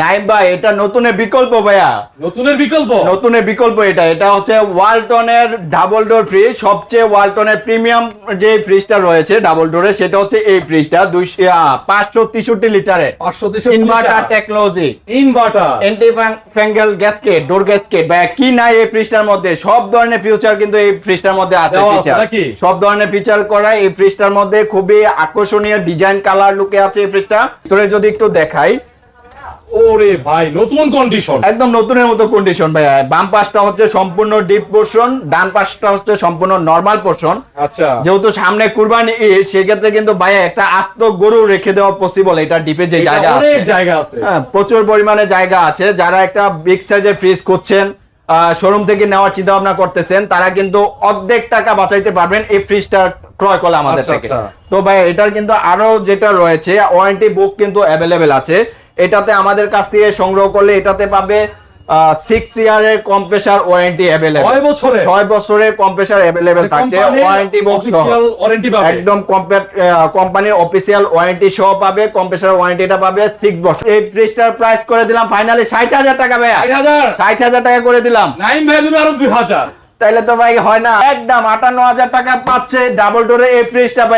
নাইম ভাই, এটা নতুনের বিকল্প ভাইয়া। নতুনের বিকল্প এটা হচ্ছে ওয়ালটনের ডাবল ডোর ফ্রিজ। সবচেয়ে ওয়ালটনের প্রিমিয়াম যে ফ্রিজটা রয়েছে ডাবল ডোরের, সেটা হচ্ছে এই ফ্রিজটা 563 লিটারে ইনভার্টার টেকনোলজি, এন্টি ফ্যাঙ্গেল গ্যাসকেট, ডোর গ্যাসকেট। ভাইয়া কি নাই এই ফ্রিজটার মধ্যে? সব ধরনের ফিচার কিন্তু এই ফ্রিজটার মধ্যে আছে। সব ধরনের ফিচার করা এই ফ্রিজটার মধ্যে, খুবই আকর্ষণীয় ডিজাইন কালার লুকে আছে এই ফ্রিজটা। তোরে যদি একটু দেখাই, ওরে ভাই, নতুন কন্ডিশন, একদম নতুনের মতো কন্ডিশন ভাইয়া। বাম পাশটা হচ্ছে সম্পূর্ণ ডিপ পোর্শন, ডান পাশটা হচ্ছে সম্পূর্ণ নরমাল পোর্শন। আচ্ছা, যেহেতু সামনে কুরবানি ঈদ, সেক্ষেত্রে কিন্তু ভাইয়া একটা আস্ত গরু রেখে দেওয়া পসিবল। এটা ডিপে যে জায়গা আছে, অনেক জায়গা আছে, হ্যাঁ প্রচুর পরিমাণে জায়গা আছে। যারা একটা বিগ সাইজের ফ্রিজ খুঁজছেন, শোরুম থেকে নেওয়ার চিন্তা ভাবনা করতেছেন, তারা কিন্তু অর্ধেক টাকা বাঁচাইতে পারবেন এই ফ্রিজটা ক্রয় করলে আমাদের থেকে। তো ভাই এটার কিন্তু আরো যেটা রয়েছে, ওয়ারেন্টি বুক কিন্তু অ্যাভেলেবেল আছে। এটাতে আমাদের কাছ থেকে সংগ্রহ করলে এটাতে পাবে 6 ইয়ারের কম্প্রেসার ওয়ারেন্টি অ্যাভেলেবল। 6 বছরের কম্প্রেসার অ্যাভেলেবল থাকছে, ওয়ারেন্টি বক্স সহ একদম কোম্পানির অফিশিয়াল ওয়ারেন্টি সহ পাবে। কম্প্রেসার ওয়ারেন্টিটা পাবে 6 বছর। এই ফ্রিজটার প্রাইস করে দিলাম ফাইনালি 60,000 টাকা ভাইয়া। 60,000 টাকা করে দিলাম। নাইম ভাই আরো 2000। তাইলে তো ভাই হয় না, একদম 58,000 টাকা পাচ্ছে ডাবল ডোরে এই ফ্রিজটা ভাই।